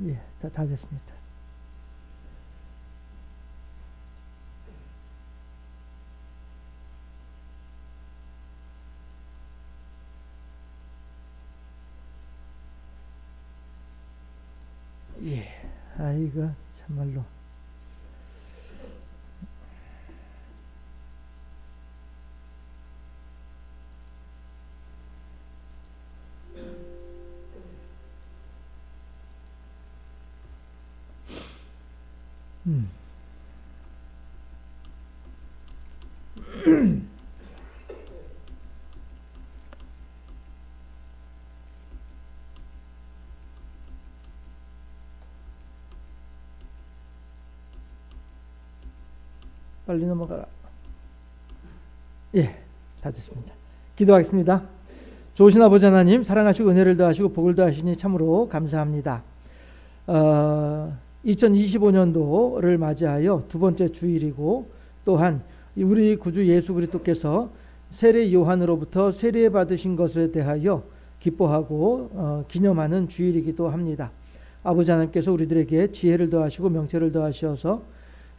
예, 다 됐습니다. 예, 이거 참말로. 음. 빨리 넘어가라. 예, 다 됐습니다. 기도하겠습니다. 좋으신 아버지 하나님, 사랑하시고 은혜를 더하시고 복을 더하시니 참으로 감사합니다. 2025년도를 맞이하여 두 번째 주일이고, 또한 우리 구주 예수 그리스도께서 세례 요한으로부터 세례 받으신 것에 대하여 기뻐하고 기념하는 주일이기도 합니다. 아버지 하나님께서 우리들에게 지혜를 더하시고 명철을 더하셔서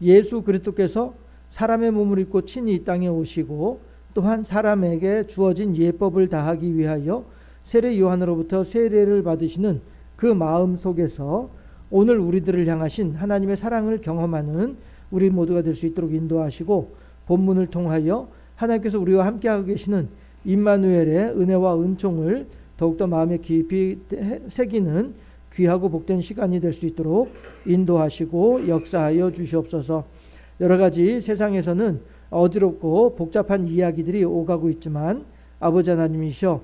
예수 그리스도께서 사람의 몸을 입고 친히 이 땅에 오시고, 또한 사람에게 주어진 예법을 다하기 위하여 세례 요한으로부터 세례를 받으시는 그 마음 속에서 오늘 우리들을 향하신 하나님의 사랑을 경험하는 우리 모두가 될 수 있도록 인도하시고, 본문을 통하여 하나님께서 우리와 함께하고 계시는 임마누엘의 은혜와 은총을 더욱더 마음에 깊이 새기는 귀하고 복된 시간이 될 수 있도록 인도하시고 역사하여 주시옵소서. 여러 가지 세상에서는 어지럽고 복잡한 이야기들이 오가고 있지만, 아버지 하나님이셔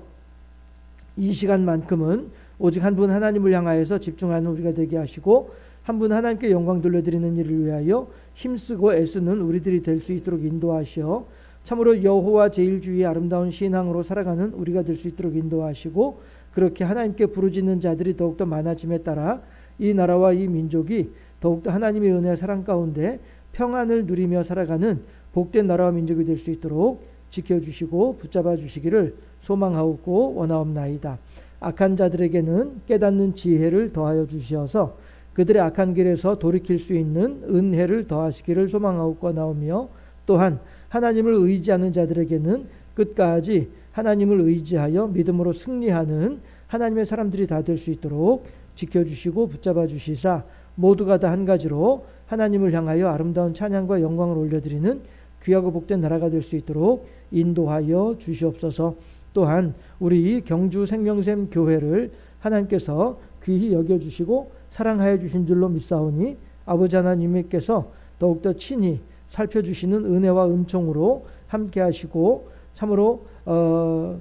이 시간만큼은 오직 한 분 하나님을 향하여서 집중하는 우리가 되게 하시고, 한 분 하나님께 영광 돌려드리는 일을 위하여 힘쓰고 애쓰는 우리들이 될 수 있도록 인도하시어 참으로 여호와 제일주의의 아름다운 신앙으로 살아가는 우리가 될 수 있도록 인도하시고, 그렇게 하나님께 부르짖는 자들이 더욱더 많아짐에 따라 이 나라와 이 민족이 더욱더 하나님의 은혜와 사랑 가운데 평안을 누리며 살아가는 복된 나라와 민족이 될 수 있도록 지켜주시고 붙잡아 주시기를 소망하옵고 원하옵나이다. 악한 자들에게는 깨닫는 지혜를 더하여 주시어서 그들의 악한 길에서 돌이킬 수 있는 은혜를 더하시기를 소망하옵고 원하오며, 또한 하나님을 의지하는 자들에게는 끝까지 하나님을 의지하여 믿음으로 승리하는 하나님의 사람들이 다 될 수 있도록 지켜주시고 붙잡아 주시사, 모두가 다 한 가지로 하나님을 향하여 아름다운 찬양과 영광을 올려드리는 귀하고 복된 나라가 될 수 있도록 인도하여 주시옵소서. 또한 우리 경주 생명샘 교회를 하나님께서 귀히 여겨주시고 사랑하여 주신 줄로 믿사오니, 아버지 하나님께서 더욱더 친히 살펴주시는 은혜와 은총으로 함께 하시고 참으로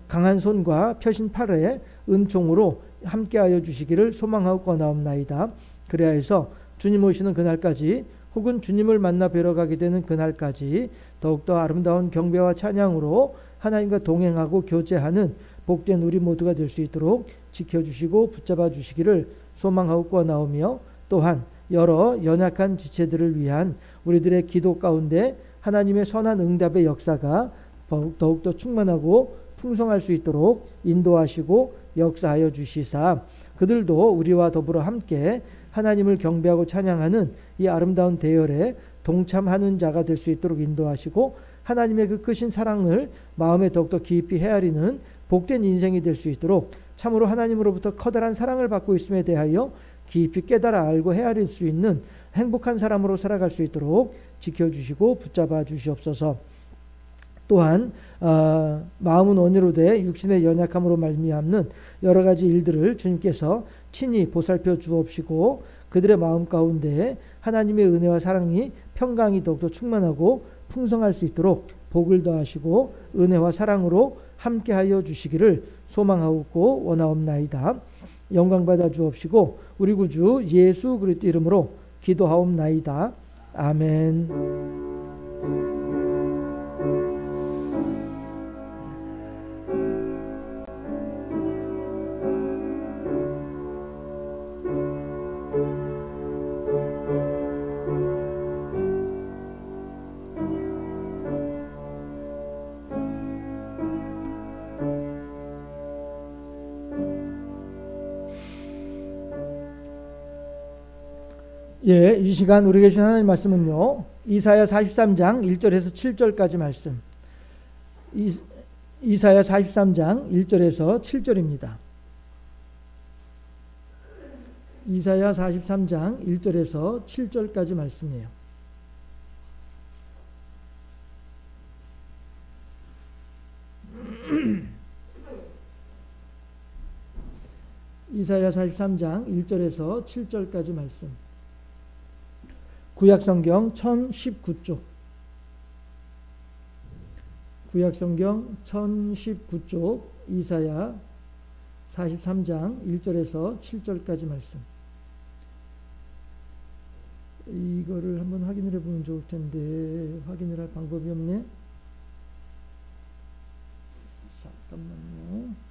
강한 손과 펴신 팔에 은총으로 함께하여 주시기를 소망하고 권하옵나이다. 그래야해서 주님 오시는 그날까지, 혹은 주님을 만나 뵈러 가게 되는 그날까지 더욱더 아름다운 경배와 찬양으로 하나님과 동행하고 교제하는 복된 우리 모두가 될 수 있도록 지켜주시고 붙잡아 주시기를 소망하고 권하오며, 또한 여러 연약한 지체들을 위한 우리들의 기도 가운데 하나님의 선한 응답의 역사가 더욱더 충만하고 풍성할 수 있도록 인도하시고 역사하여 주시사, 그들도 우리와 더불어 함께 하나님을 경배하고 찬양하는 이 아름다운 대열에 동참하는 자가 될 수 있도록 인도하시고, 하나님의 그 크신 사랑을 마음에 더욱더 깊이 헤아리는 복된 인생이 될 수 있도록 참으로 하나님으로부터 커다란 사랑을 받고 있음에 대하여 깊이 깨달아 알고 헤아릴 수 있는 행복한 사람으로 살아갈 수 있도록 지켜주시고 붙잡아 주시옵소서. 또한 마음은 원이로되 육신의 연약함으로 말미암는 여러 가지 일들을 주님께서 친히 보살펴 주옵시고, 그들의 마음 가운데 하나님의 은혜와 사랑이 평강이 더욱더 충만하고 풍성할 수 있도록 복을 더하시고 은혜와 사랑으로 함께하여 주시기를 소망하고 원하옵나이다. 영광 받아 주옵시고 우리 구주 예수 그리스도 이름으로 기도하옵나이다. 아멘. 예, 이 시간 우리에게 주신 하나님 말씀은요, 이사야 43장 1절에서 7절까지 말씀. 이사야 43장 1절에서 7절입니다. 이사야 43장 1절에서 7절까지 말씀이에요. 이사야 43장 1절에서 7절까지 말씀. 구약성경 1019쪽. 구약성경 1019쪽 이사야 43장 1절에서 7절까지 말씀. 이거를 한번 확인을 해보면 좋을 텐데 확인을 할 방법이 없네. 잠깐만요.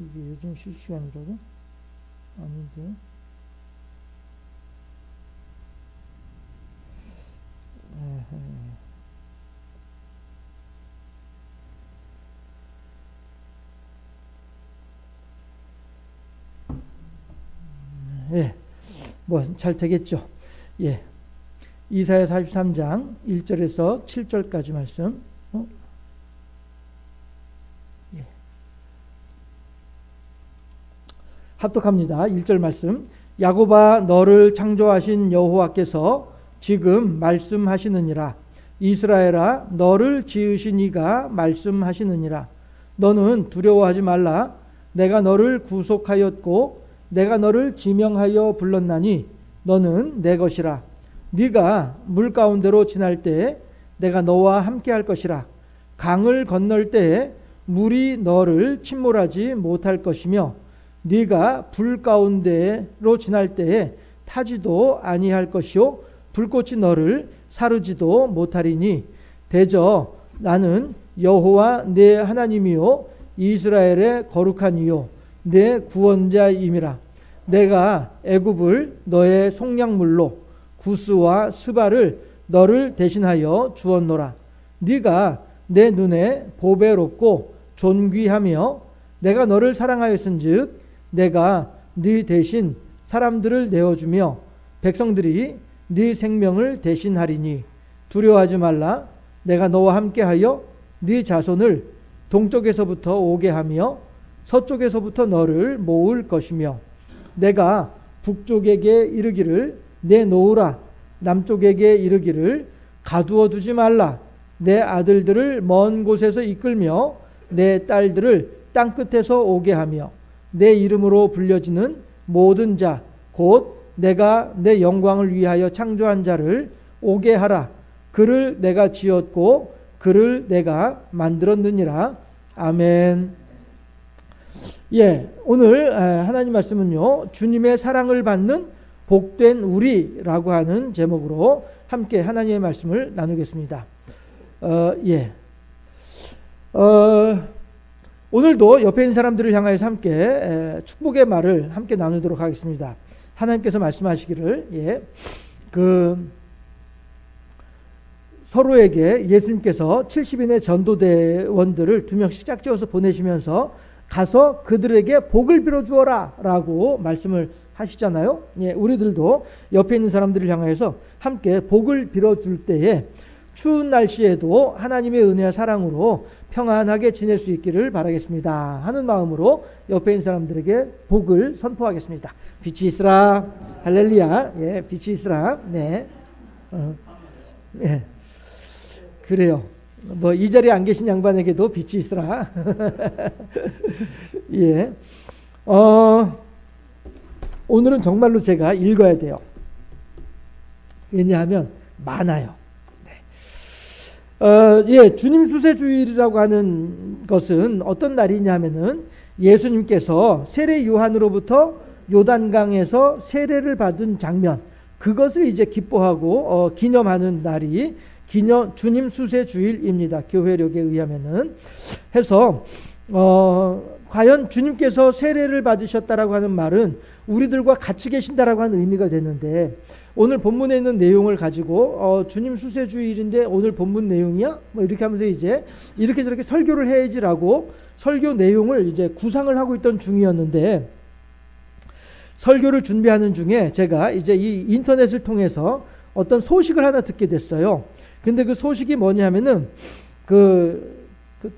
이게 요즘 실시간이라고? 아닌데. 예, 뭐 잘 되겠죠. 예, 이사야 43장 1절에서 7절까지 말씀. 예. 합독합니다. 1절 말씀. 야곱아, 너를 창조하신 여호와께서 지금 말씀하시느니라. 이스라엘아, 너를 지으신 이가 말씀하시느니라. 너는 두려워하지 말라. 내가 너를 구속하였고 내가 너를 지명하여 불렀나니 너는 내 것이라. 네가 물 가운데로 지날 때에 내가 너와 함께 할 것이라. 강을 건널 때에 물이 너를 침몰하지 못할 것이며 네가 불 가운데로 지날 때에 타지도 아니할 것이요 불꽃이 너를 사르지도 못하리니 대저 나는 여호와 내 하나님이요 이스라엘의 거룩한 이요 내 구원자임이라. 내가 애굽을 너의 속량물로 구스와 스바를 너를 대신하여 주었노라. 네가 내 눈에 보배롭고 존귀하며 내가 너를 사랑하였은즉 내가 네 대신 사람들을 내어주며 백성들이 네 생명을 대신하리니 두려워하지 말라. 내가 너와 함께하여 네 자손을 동쪽에서부터 오게 하며 서쪽에서부터 너를 모을 것이며 내가 북쪽에게 이르기를 내놓으라. 남쪽에게 이르기를 가두어 두지 말라. 내 아들들을 먼 곳에서 이끌며 내 딸들을 땅끝에서 오게 하며 내 이름으로 불려지는 모든 자 곧 내가 내 영광을 위하여 창조한 자를 오게 하라. 그를 내가 지었고 그를 내가 만들었느니라. 아멘. 예, 오늘 하나님 말씀은요, 주님의 사랑을 받는 복된 우리라고 하는 제목으로 함께 하나님의 말씀을 나누겠습니다. 오늘도 옆에 있는 사람들을 향하여서 함께 축복의 말을 함께 나누도록 하겠습니다. 하나님께서 말씀하시기를 서로에게 예수님께서 70인의 전도대원들을 2명씩 짝지어서 보내시면서 가서 그들에게 복을 빌어주어라 라고 말씀을 하시잖아요. 예, 우리들도 옆에 있는 사람들을 향하여서 함께 복을 빌어줄 때에 추운 날씨에도 하나님의 은혜와 사랑으로 평안하게 지낼 수 있기를 바라겠습니다 하는 마음으로 옆에 있는 사람들에게 복을 선포하겠습니다. 빛이 있으라. 할렐루야. 예, 빛이 있으라. 네. 예. 그래요. 뭐 이 자리에 안 계신 양반에게도 빛이 있으라. 예. 오늘은 정말로 제가 읽어야 돼요. 왜냐하면 많아요. 네. 주님 수세주일이라고 하는 것은 어떤 날이냐면은 예수님께서 세례 요한으로부터 요단강에서 세례를 받은 장면, 그것을 이제 기뻐하고 기념하는 날이 주님 수세주일입니다. 교회력에 의하면은. 해서 과연 주님께서 세례를 받으셨다라고 하는 말은 우리들과 같이 계신다라고 하는 의미가 되는데, 오늘 본문에 있는 내용을 가지고 주님 수세주일인데 오늘 본문 내용이야? 뭐 이렇게 하면서 이제 이렇게 저렇게 설교를 해야지라고 설교 내용을 이제 구상을 하고 있던 중이었는데, 설교를 준비하는 중에 제가 이제 이 인터넷을 통해서 어떤 소식을 하나 듣게 됐어요. 근데 그 소식이 뭐냐면은 그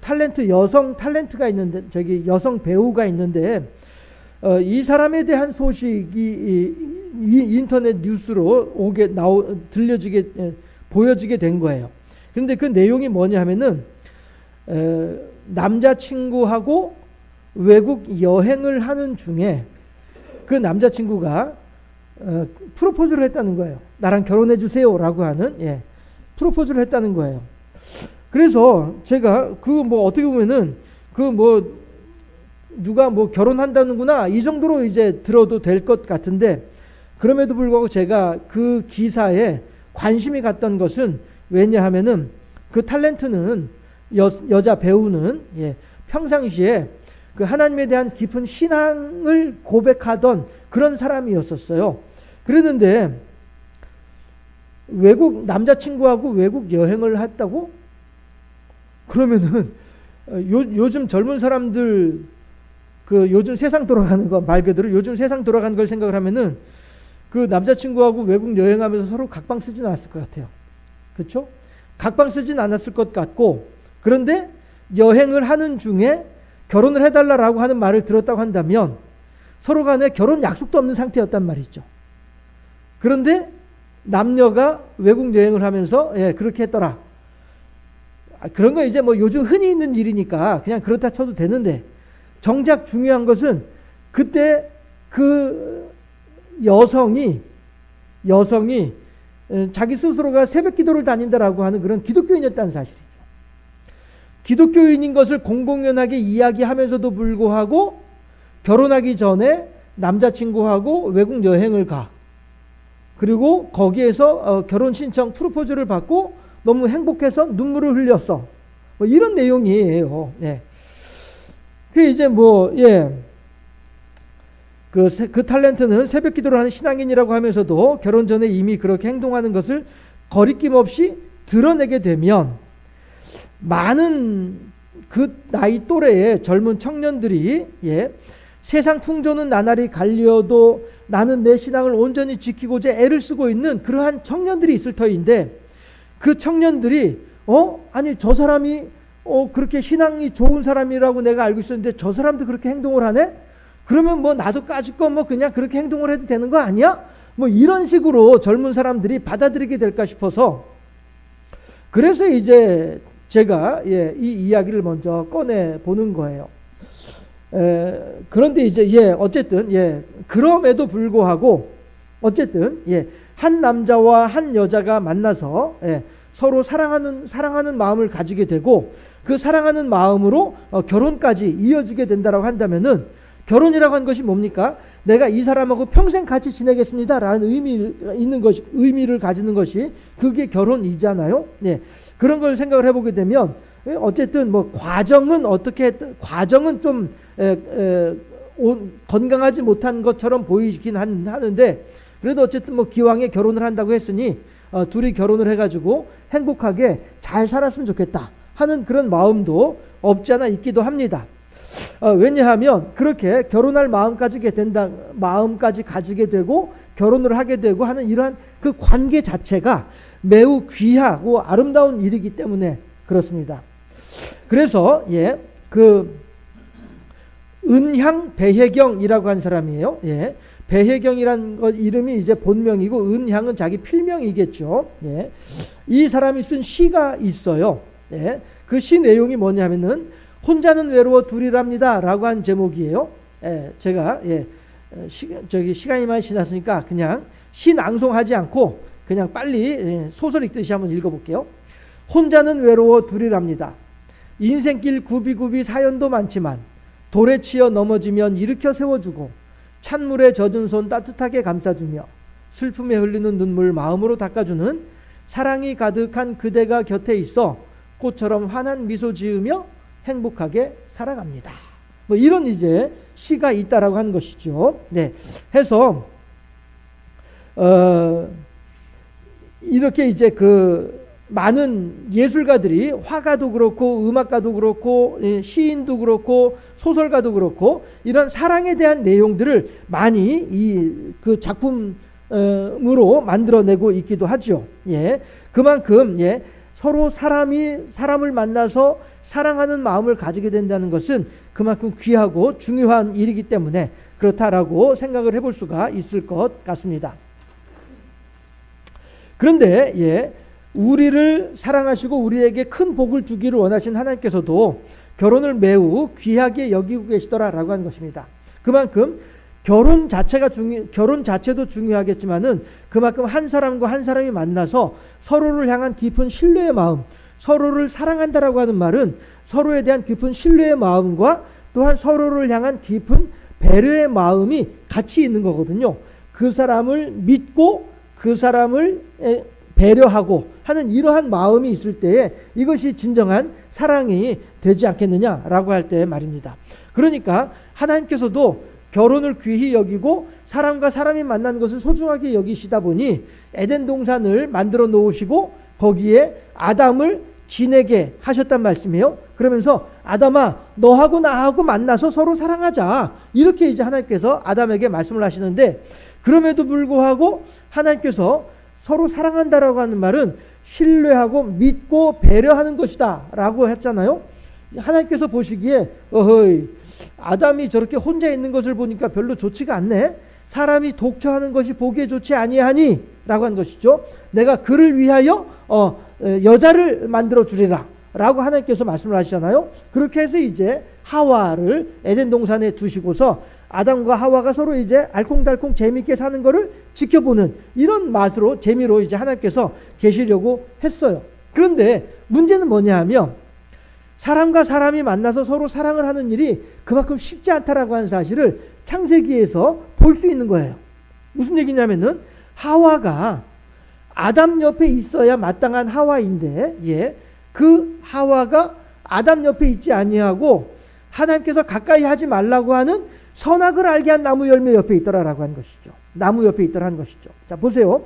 탤런트, 여성 탤런트가 있는데, 저기 여성 배우가 있는데, 이 사람에 대한 소식이 이 인터넷 뉴스로 보여지게 된 거예요. 그런데 그 내용이 뭐냐면은 남자친구하고 외국 여행을 하는 중에 그 남자친구가 프로포즈를 했다는 거예요. 나랑 결혼해 주세요라고 하는 프로포즈를 했다는 거예요. 그래서 제가 어떻게 보면은 누가 결혼한다는구나 이 정도로 이제 들어도 될 것 같은데, 그럼에도 불구하고 제가 그 기사에 관심이 갔던 것은, 왜냐하면은 그 탤런트는 여자 배우는 평상시에 그 하나님에 대한 깊은 신앙을 고백하던 그런 사람이었었어요. 그랬는데 남자친구하고 외국 여행을 했다고? 그러면은 요즘 젊은 사람들 요즘 세상 돌아가는 거, 말 그대로 요즘 세상 돌아가는 걸 생각을 하면은 그 남자친구하고 외국 여행하면서 서로 각방 쓰진 않았을 것 같아요. 그렇죠? 각방 쓰진 않았을 것 같고, 그런데 여행을 하는 중에 결혼을 해달라고 하는 말을 들었다고 한다면 서로 간에 결혼 약속도 없는 상태였단 말이죠. 그런데 남녀가 외국 여행을 하면서 그렇게 했더라. 그런 거 이제 요즘 흔히 있는 일이니까 그냥 그렇다 쳐도 되는데, 정작 중요한 것은 그때 그 여성이 자기 스스로가 새벽 기도를 다닌다라고 하는 그런 기독교인이었다는 사실이죠. 기독교인인 것을 공공연하게 이야기하면서도 불구하고 결혼하기 전에 남자친구하고 외국 여행을 가. 그리고 거기에서 결혼 신청 프로포즈를 받고 너무 행복해서 눈물을 흘렸어. 이런 내용이에요. 그 이제 그 탤런트는 새벽 기도를 하는 신앙인이라고 하면서도 결혼 전에 이미 그렇게 행동하는 것을 거리낌 없이 드러내게 되면, 많은 그 나이 또래의 젊은 청년들이 세상 풍조는 나날이 갈려도 나는 내 신앙을 온전히 지키고자 애를 쓰고 있는 그러한 청년들이 있을 터인데, 그 청년들이 아니 저 사람이 그렇게 신앙이 좋은 사람이라고 내가 알고 있었는데 저 사람도 그렇게 행동을 하네? 그러면 나도 까짓거 그냥 그렇게 행동을 해도 되는 거 아니야? 이런 식으로 젊은 사람들이 받아들이게 될까 싶어서, 그래서 이제 제가 이 이야기를 먼저 꺼내 보는 거예요. 그런데 이제 어쨌든 그럼에도 불구하고 어쨌든 한 남자와 한 여자가 만나서 서로 사랑하는 마음을 가지게 되고, 그 사랑하는 마음으로 결혼까지 이어지게 된다라고 한다면은, 결혼이라고 하는 것이 뭡니까? 내가 이 사람하고 평생 같이 지내겠습니다라는 의미를 가지는 것이 그게 결혼이잖아요. 그런 걸 생각을 해보게 되면 어쨌든 과정은 좀 건강하지 못한 것처럼 보이긴 하는데, 그래도 어쨌든 기왕에 결혼을 한다고 했으니 둘이 결혼을 해가지고 행복하게 잘 살았으면 좋겠다 하는 그런 마음도 없지 않아 있기도 합니다. 왜냐하면 그렇게 결혼할 마음까지 가지게 되고 결혼을 하게 되고 하는 이러한 그 관계 자체가 매우 귀하고 아름다운 일이기 때문에 그렇습니다. 그래서 그 은향 배혜경이라고 하는 사람이에요. 배혜경이라는 것 이름이 이제 본명이고 은향은 자기 필명이겠죠. 이 사람이 쓴 시가 있어요. 그 시 내용이 뭐냐면은 혼자는 외로워 둘이랍니다 라고 한 제목이에요. 제가 시간이 많이 지났으니까 그냥 시 낭송하지 않고 그냥 빨리 소설 읽듯이 한번 읽어볼게요. 혼자는 외로워 둘이랍니다. 인생길 굽이굽이 사연도 많지만 돌에 치여 넘어지면 일으켜 세워주고 찬물에 젖은 손 따뜻하게 감싸주며 슬픔에 흘리는 눈물 마음으로 닦아주는 사랑이 가득한 그대가 곁에 있어 꽃처럼 환한 미소 지으며 행복하게 살아갑니다. 뭐 이런 이제 시가 있다라고 하는 것이죠. 네. 해서 이렇게 이제 그 많은 예술가들이 화가도 그렇고 음악가도 그렇고 시인도 그렇고 소설가도 그렇고 이런 사랑에 대한 내용들을 많이 이 그 작품으로 만들어내고 있기도 하죠. 예. 그만큼 예. 서로 사람을 만나서 사랑하는 마음을 가지게 된다는 것은 그만큼 귀하고 중요한 일이기 때문에 그렇다라고 생각을 해볼 수가 있을 것 같습니다. 그런데 예, 우리를 사랑하시고 우리에게 큰 복을 주기를 원하신 하나님께서도 결혼을 매우 귀하게 여기고 계시더라라고 하는 것입니다. 그만큼 결혼 자체도 중요하겠지만은 그만큼 한 사람과 한 사람이 만나서 서로를 향한 깊은 신뢰의 마음, 서로를 사랑한다라고 하는 말은 서로에 대한 깊은 신뢰의 마음과 또한 서로를 향한 깊은 배려의 마음이 같이 있는 거거든요. 그 사람을 믿고 그 사람을 배려하고 하는 이러한 마음이 있을 때에 이것이 진정한 사랑이 되지 않겠느냐라고 할 때 말입니다. 그러니까 하나님께서도 결혼을 귀히 여기고 사람과 사람이 만난 것을 소중하게 여기시다 보니 에덴 동산을 만들어 놓으시고 거기에 아담을 지내게 하셨단 말씀이에요. 그러면서 아담아 너하고 나하고 만나서 서로 사랑하자 이렇게 이제 하나님께서 아담에게 말씀을 하시는데 그럼에도 불구하고 하나님께서 서로 사랑한다라고 하는 말은 신뢰하고 믿고 배려하는 것이다 라고 했잖아요. 하나님께서 보시기에 어허이 아담이 저렇게 혼자 있는 것을 보니까 별로 좋지가 않네. 사람이 독처하는 것이 보기에 좋지 아니하니 라고 한 것이죠. 내가 그를 위하여 여자를 만들어 주리라 라고 하나님께서 말씀을 하시잖아요. 그렇게 해서 이제 하와를 에덴 동산에 두시고서 아담과 하와가 서로 이제 알콩달콩 재미있게 사는 것을 지켜보는 이런 맛으로 재미로 이제 하나님께서 계시려고 했어요. 그런데 문제는 뭐냐 하면 사람과 사람이 만나서 서로 사랑을 하는 일이 그만큼 쉽지 않다라고 하는 사실을 창세기에서 볼 수 있는 거예요. 무슨 얘기냐면은 하와가 아담 옆에 있어야 마땅한 하와인데 예, 그 하와가 아담 옆에 있지 아니하고 하나님께서 가까이 하지 말라고 하는 선악을 알게 한 나무 열매 옆에 있더라라고 한 것이죠. 나무 옆에 있더라는 것이죠. 자 보세요.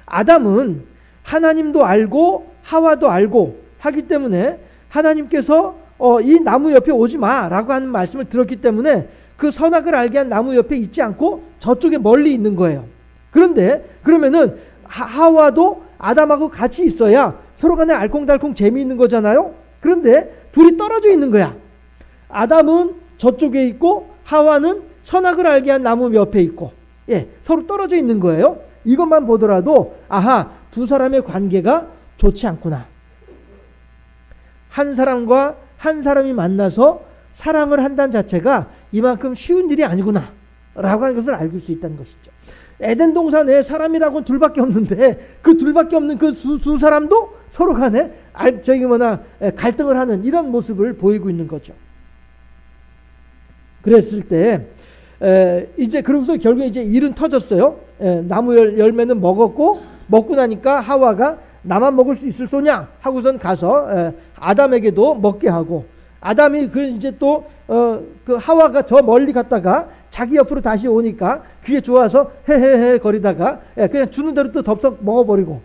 아담은 하나님도 알고 하와도 알고 하기 때문에 하나님께서 이 나무 옆에 오지 마라고 하는 말씀을 들었기 때문에 그 선악을 알게 한 나무 옆에 있지 않고 저쪽에 멀리 있는 거예요. 그런데 그러면은 하와도 아담하고 같이 있어야 서로 간에 알콩달콩 재미있는 거잖아요. 그런데 둘이 떨어져 있는 거야. 아담은 저쪽에 있고 하와는 선악을 알게 한 나무 옆에 있고 예, 서로 떨어져 있는 거예요. 이것만 보더라도 아하 두 사람의 관계가 좋지 않구나. 한 사람과 한 사람이 만나서 사랑을 한다는 자체가 이만큼 쉬운 일이 아니구나 라고 하는 것을 알 수 있다는 것이죠. 에덴 동산에 사람이라고는 둘밖에 없는데 그 둘밖에 없는 그 두 사람도 서로 간에 갈등을 하는 이런 모습을 보이고 있는 거죠. 그랬을 때 이제 그러고서 결국에 이제 일은 터졌어요. 나무 열매는 먹었고 먹고 나니까 하와가 나만 먹을 수 있을 소냐 하고선 가서 아담에게도 먹게 하고 아담이 그 이제 또 그 하와가 저 멀리 갔다가 자기 옆으로 다시 오니까 그게 좋아서 헤헤헤 거리다가 그냥 주는 대로 또 덥석 먹어버리고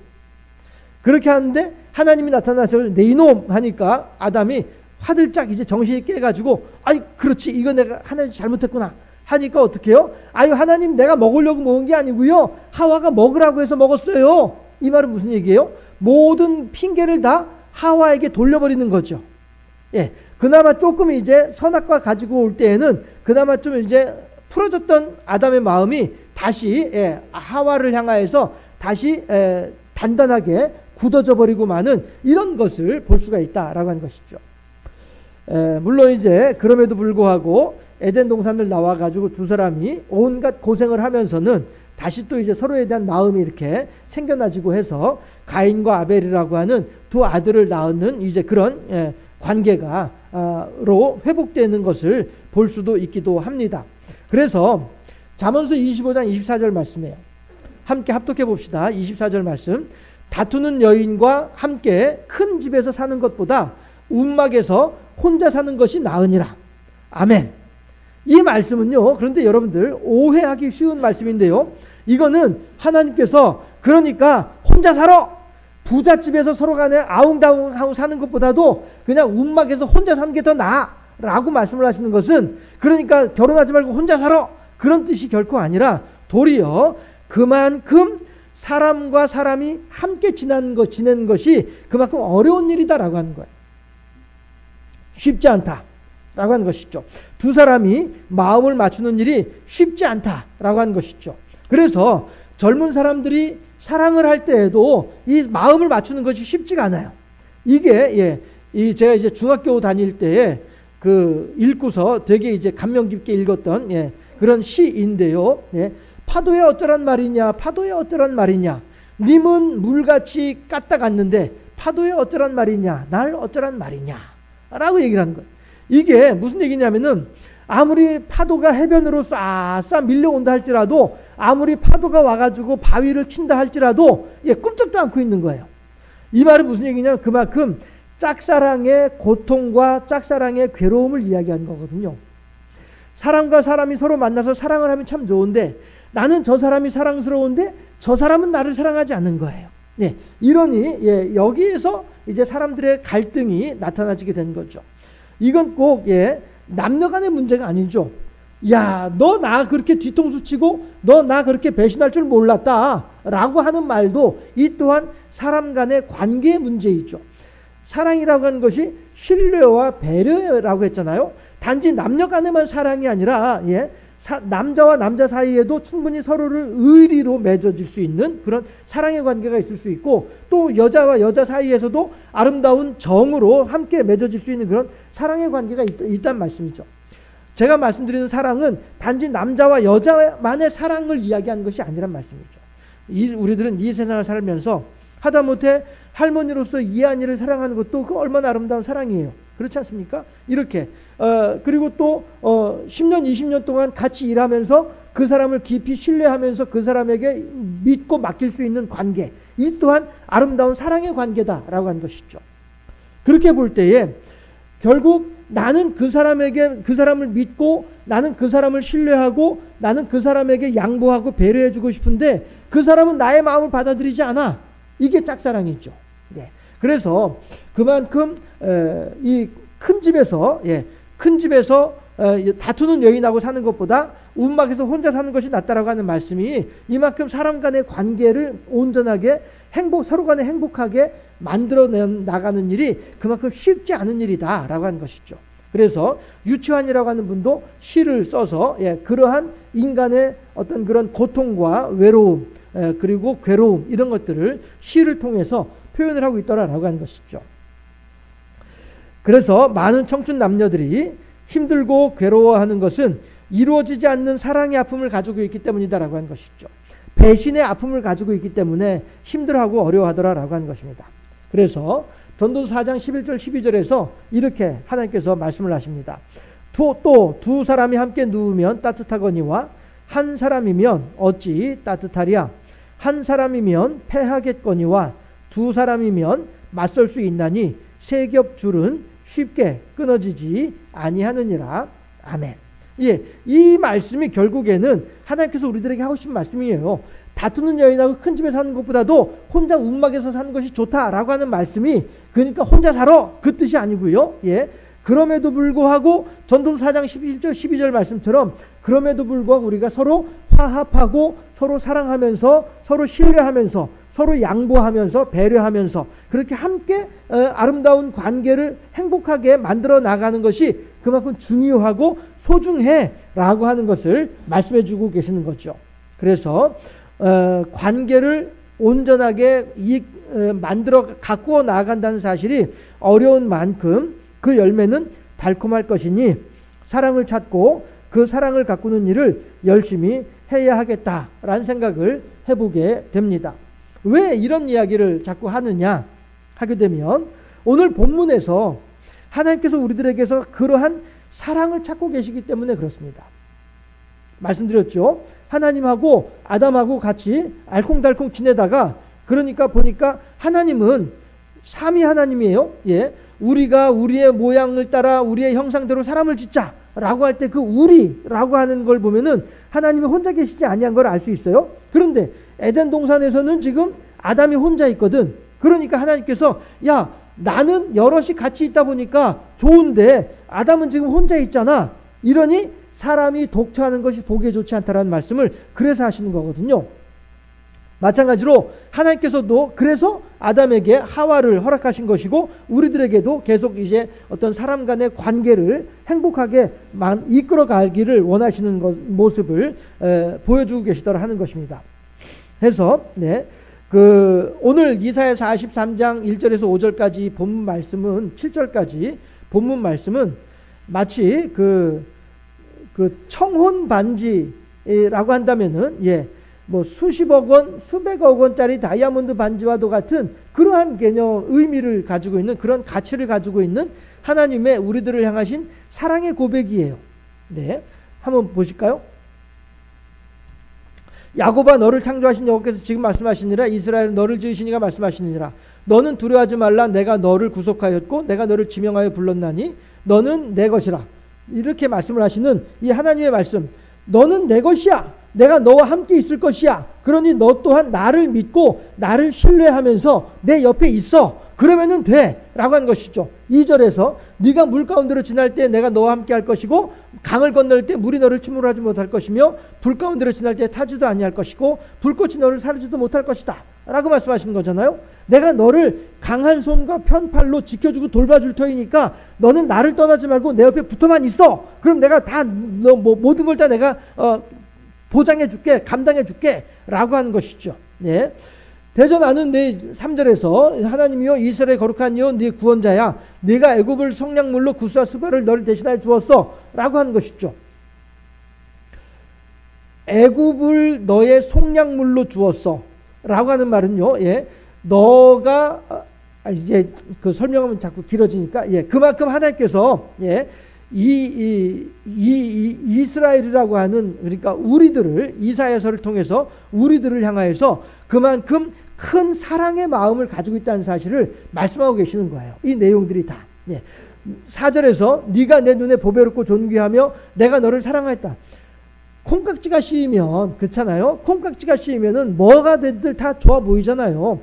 그렇게 하는데 하나님이 나타나서 내 이놈 하니까 아담이 화들짝 이제 정신이 깨가지고 아이 그렇지 이거 내가 하나님 잘못했구나 하니까 어떻게 해요? 아유 하나님 내가 먹으려고 먹은 게 아니고요 하와가 먹으라고 해서 먹었어요. 이 말은 무슨 얘기예요? 모든 핑계를 다 하와에게 돌려버리는 거죠. 예, 그나마 조금 이제 선악과 가지고 올 때에는 그나마 좀 이제 풀어졌던 아담의 마음이 다시 하와를 향하여서 다시 단단하게 굳어져 버리고 마는 이런 것을 볼 수가 있다라고 하는 것이죠. 물론 이제 그럼에도 불구하고 에덴 동산을 나와 가지고 두 사람이 온갖 고생을 하면서는 다시 또 이제 서로에 대한 마음이 이렇게 생겨나지고 해서 가인과 아벨이라고 하는 두 아들을 낳는 이제 그런 관계가 로 회복되는 것을 볼 수도 있기도 합니다. 그래서 잠언서 25장 24절 말씀이에요. 함께 합독해 봅시다. 24절 말씀. 다투는 여인과 함께 큰 집에서 사는 것보다 움막에서 혼자 사는 것이 나으니라. 아멘. 이 말씀은요, 그런데 여러분들 오해하기 쉬운 말씀인데요, 이거는 하나님께서 그러니까 혼자 살아, 부잣집에서 서로 간에 아웅다웅하고 사는 것보다도 그냥 움막에서 혼자 사는 게 더 나아 라고 말씀을 하시는 것은, 그러니까 결혼하지 말고 혼자 살아, 그런 뜻이 결코 아니라 도리어 그만큼 사람과 사람이 함께 지내는 것이 그만큼 어려운 일이다라고 하는 거예요. 쉽지 않다라고 하는 것이죠. 두 사람이 마음을 맞추는 일이 쉽지 않다라고 하는 것이죠. 그래서 젊은 사람들이 사랑을 할 때에도 이 마음을 맞추는 것이 쉽지가 않아요. 이게 제가 이제 중학교 다닐 때에 그 읽고서 되게 이제 감명 깊게 읽었던 그런 시인데요. 파도에 어쩌란 말이냐, 파도에 어쩌란 말이냐, 님은 물같이 까딱았는데 파도에 어쩌란 말이냐, 날 어쩌란 말이냐 라고 얘기를 하는 거예요. 이게 무슨 얘기냐면은, 아무리 파도가 해변으로 싹싹 밀려온다 할지라도, 아무리 파도가 와가지고 바위를 친다 할지라도 꿈쩍도 않고 있는 거예요. 이 말은 무슨 얘기냐면, 그만큼 짝사랑의 고통과 짝사랑의 괴로움을 이야기하는 거거든요. 사람과 사람이 서로 만나서 사랑을 하면 참 좋은데, 나는 저 사람이 사랑스러운데 저 사람은 나를 사랑하지 않는 거예요. 이러니 여기에서 이제 사람들의 갈등이 나타나지게 된 거죠. 이건 꼭 남녀 간의 문제가 아니죠. 야, 너 나 그렇게 뒤통수 치고 너 나 그렇게 배신할 줄 몰랐다 라고 하는 말도 이 또한 사람 간의 관계의 문제이죠. 사랑이라고 하는 것이 신뢰와 배려라고 했잖아요. 단지 남녀 간에만 사랑이 아니라 남자와 남자 사이에도 충분히 서로를 의리로 맺어질 수 있는 그런 사랑의 관계가 있을 수 있고, 또 여자와 여자 사이에서도 아름다운 정으로 함께 맺어질 수 있는 그런 사랑의 관계가 있다는 말씀이죠. 제가 말씀드리는 사랑은 단지 남자와 여자만의 사랑을 이야기하는 것이 아니란 말씀이죠. 우리들은 이 세상을 살면서 하다못해 할머니로서 이한이를 사랑하는 것도 그 얼마나 아름다운 사랑이에요. 그렇지 않습니까? 이렇게 그리고 또 10년 20년 동안 같이 일하면서 그 사람을 깊이 신뢰하면서 그 사람에게 믿고 맡길 수 있는 관계, 이 또한 아름다운 사랑의 관계다라고 하는 것이죠. 그렇게 볼 때에 결국 나는 그 사람을 믿고, 나는 그 사람을 신뢰하고, 나는 그 사람에게 양보하고 배려해주고 싶은데 그 사람은 나의 마음을 받아들이지 않아. 이게 짝사랑이죠. 그래서 그만큼 이 큰 집에서 다투는 여인하고 사는 것보다 움막에서 혼자 사는 것이 낫다라고 하는 말씀이, 이만큼 사람 간의 관계를 온전하게 서로 간에 행복하게 만들어 나가는 일이 그만큼 쉽지 않은 일이다라고 하는 것이죠. 그래서 유치환이라고 하는 분도 시를 써서 그러한 인간의 어떤 그런 고통과 외로움 그리고 괴로움, 이런 것들을 시를 통해서 표현을 하고 있더라라고 하는 것이죠. 그래서 많은 청춘 남녀들이 힘들고 괴로워하는 것은 이루어지지 않는 사랑의 아픔을 가지고 있기 때문이다라고 하는 것이죠. 배신의 아픔을 가지고 있기 때문에 힘들어하고 어려워하더라라고 하는 것입니다. 그래서 전도서 4장 11절 12절에서 이렇게 하나님께서 말씀을 하십니다. 또 두 사람이 함께 누우면 따뜻하거니와 한 사람이면 어찌 따뜻하랴. 한 사람이면 패하겠거니와 두 사람이면 맞설 수 있나니 세 겹 줄은 쉽게 끊어지지 아니하느니라. 아멘. 이 말씀이 결국에는 하나님께서 우리들에게 하고 싶은 말씀이에요. 다투는 여인하고 큰 집에 사는 것보다도 혼자 움막에서 사는 것이 좋다라고 하는 말씀이, 그러니까 혼자 살아, 그 뜻이 아니고요. 그럼에도 불구하고 전도서 4장 11절 12절 말씀처럼 그럼에도 불구하고 우리가 서로 화합하고 서로 사랑하면서 서로 신뢰하면서 서로 양보하면서 배려하면서 그렇게 함께 아름다운 관계를 행복하게 만들어 나가는 것이 그만큼 중요하고 소중해 라고 하는 것을 말씀해 주고 계시는 거죠. 그래서 관계를 온전하게 가꾸어 나아간다는 사실이 어려운 만큼 그 열매는 달콤할 것이니 사랑을 찾고 그 사랑을 가꾸는 일을 열심히 해야 하겠다라는 생각을 해보게 됩니다. 왜 이런 이야기를 자꾸 하느냐 하게 되면, 오늘 본문에서 하나님께서 우리들에게서 그러한 사랑을 찾고 계시기 때문에 그렇습니다. 말씀드렸죠. 하나님하고 아담하고 같이 알콩달콩 지내다가 그러니까 보니까 하나님은 삼위 하나님이에요. 우리가 우리의 모양을 따라 우리의 형상대로 사람을 짓자 라고 할 때 그 우리라고 하는 걸 보면은 하나님이 혼자 계시지 아니한 걸 알 수 있어요. 그런데 에덴 동산에서는 지금 아담이 혼자 있거든. 그러니까 하나님께서 야, 나는 여럿이 같이 있다 보니까 좋은데 아담은 지금 혼자 있잖아. 이러니 사람이 독처하는 것이 보기에 좋지 않다라는 말씀을 그래서 하시는 거거든요. 마찬가지로 하나님께서도 그래서 아담에게 하와를 허락하신 것이고 우리들에게도 계속 이제 어떤 사람 간의 관계를 행복하게 이끌어 가기를 원하시는 모습을 보여주고 계시더라 하는 것입니다. 해서 오늘 이사야 43장 1절에서 5절까지 본문 말씀은 7절까지 본문 말씀은 마치 그 청혼 반지라고 한다면은 뭐 수십억 원, 수백억 원짜리 다이아몬드 반지와도 같은 그러한 개념, 의미를 가지고 있는 그런 가치를 가지고 있는 하나님의 우리들을 향하신 사랑의 고백이에요. 한번 보실까요? 야곱아 너를 창조하신 여호와께서 지금 말씀하시니라. 이스라엘 너를 지으시니가 말씀하시니라. 너는 두려워하지 말라. 내가 너를 구속하였고 내가 너를 지명하여 불렀나니 너는 내 것이라. 이렇게 말씀을 하시는 이 하나님의 말씀. 너는 내 것이야. 내가 너와 함께 있을 것이야. 그러니 너 또한 나를 믿고 나를 신뢰하면서 내 옆에 있어. 그러면은 돼. 라고 하는 것이죠. 2절에서 네가 물 가운데로 지날 때 내가 너와 함께 할 것이고 강을 건널 때 물이 너를 침몰하지 못할 것이며 불 가운데로 지날 때 타지도 아니할 것이고 불꽃이 너를 사르지도 못할 것이다. 라고 말씀하시는 거잖아요. 내가 너를 강한 손과 편팔로 지켜주고 돌봐줄 터이니까 너는 나를 떠나지 말고 내 옆에 붙어만 있어. 그럼 내가 다 모든 걸 다 내가 보장해 줄게, 감당해 줄게 라고 하는 것이죠. 대저 나는 내 3절에서 하나님이여 이스라엘 거룩한 이여 네 구원자야. 네가 애굽을 성량물로 구스와 스바를 너를 대신하여 주었어 라고 하는 것이죠. 애굽을 너의 속량물로 주었어 라고 하는 말은요, 너가 이제 그 설명하면 자꾸 길어지니까 그만큼 하나님께서 이스라엘이라고 하는, 그러니까 우리들을, 이사야서를 통해서 우리들을 향하여서 그만큼 큰 사랑의 마음을 가지고 있다는 사실을 말씀하고 계시는 거예요. 이 내용들이 다. 4절에서 네가 내 눈에 보배롭고 존귀하며 내가 너를 사랑하였다. 콩깍지가 씌이면, 그렇잖아요. 콩깍지가 씌이면은 뭐가 됐든 다 좋아 보이잖아요.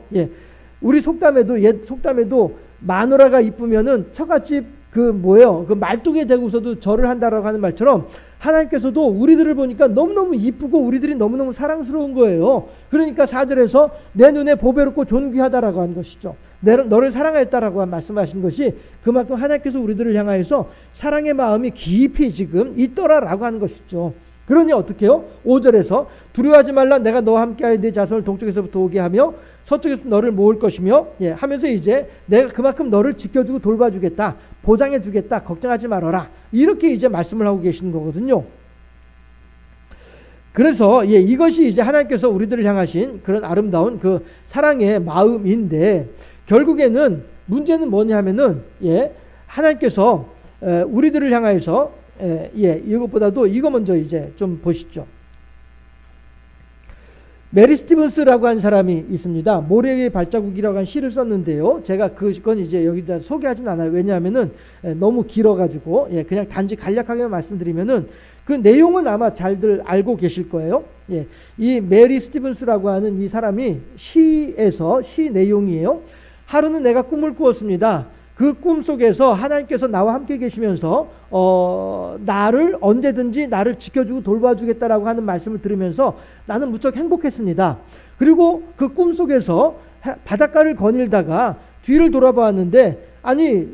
우리 속담에도 마누라가 이쁘면은 처갓집 그 말뚝에 대고서도 절을 한다라고 하는 말처럼 하나님께서도 우리들을 보니까 너무너무 이쁘고 우리들이 너무너무 사랑스러운 거예요. 그러니까 4절에서 내 눈에 보배롭고 존귀하다라고 하는 것이죠. 너를 사랑했다라고 말씀하신 것이 그만큼 하나님께서 우리들을 향하여서 사랑의 마음이 깊이 지금 있더라라고 하는 것이죠. 그러니 어떻게 해요? 5절에서 두려워하지 말라. 내가 너와 함께하여 네 자손을 동쪽에서부터 오게 하며 서쪽에서 너를 모을 것이며 하면서 이제 내가 그만큼 너를 지켜주고 돌봐주겠다. 보장해주겠다. 걱정하지 말아라. 이렇게 이제 말씀을 하고 계시는 거거든요. 그래서 이것이 이제 하나님께서 우리들을 향하신 그런 아름다운 그 사랑의 마음인데, 결국에는 문제는 뭐냐 하면은 하나님께서 우리들을 향하여서 이것보다도 이거 먼저 이제 좀 보시죠. 메리 스티븐스라고 한 사람이 있습니다. 모래의 발자국이라고 한 시를 썼는데요. 제가 그건 이제 여기다 소개하진 않아요. 왜냐하면은 너무 길어가지고 그냥 단지 간략하게 말씀드리면은 그 내용은 아마 잘들 알고 계실 거예요. 이 메리 스티븐스라고 하는 이 사람이 시 내용이에요. 하루는 내가 꿈을 꾸었습니다. 그 꿈 속에서 하나님께서 나와 함께 계시면서 나를 언제든지 나를 지켜주고 돌봐주겠다라고 하는 말씀을 들으면서 나는 무척 행복했습니다. 그리고 그 꿈 속에서 바닷가를 거닐다가 뒤를 돌아보았는데, 아니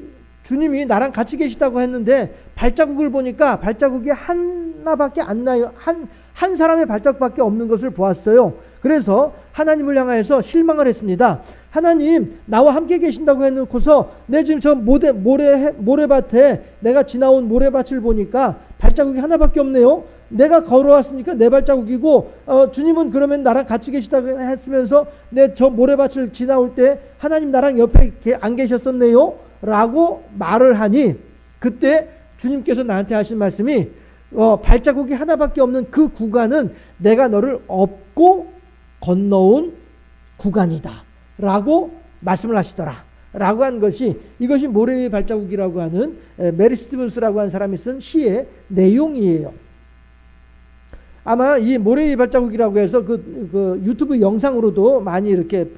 주님이 나랑 같이 계시다고 했는데 발자국을 보니까 발자국이 하나밖에 안 나요. 한 사람의 발자국밖에 없는 것을 보았어요. 그래서 하나님을 향하여서 실망을 했습니다. 하나님, 나와 함께 계신다고 해놓고서 내 지금 저 모래밭에 내가 지나온 모래밭을 보니까 발자국이 하나밖에 없네요. 내가 걸어왔으니까 내 발자국이고 주님은 그러면 나랑 같이 계시다고 했으면서 내 저 모래밭을 지나올 때 하나님 나랑 옆에 안 계셨었네요 라고 말을 하니, 그때 주님께서 나한테 하신 말씀이 발자국이 하나밖에 없는 그 구간은 내가 너를 업고 건너온 구간이다 라고 말씀을 하시더라 라고 한 것이 이것이 모래 위의 발자국이라고 하는 메리 스티븐스라고 하는 사람이 쓴 시의 내용이에요. 아마 이 모래 위의 발자국이라고 해서 그 유튜브 영상으로도 많이 이렇게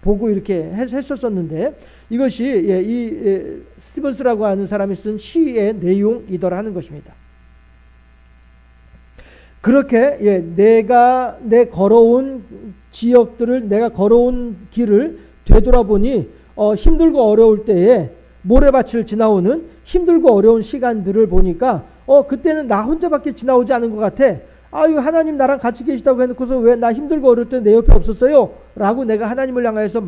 보고 이렇게 했었었는데 이것이 이 스티븐스라고 하는 사람이 쓴 시의 내용이더라 하는 것입니다. 그렇게 내가 내 걸어온 지역들을 내가 걸어온 길을 되돌아보니 힘들고 어려울 때에 모래밭을 지나오는 힘들고 어려운 시간들을 보니까 그때는 나 혼자밖에 지나오지 않은 것 같아. 아유 하나님 나랑 같이 계시다고 해놓고서 왜 나 힘들고 어려울 때 내 옆에 없었어요? 라고 내가 하나님을 향해서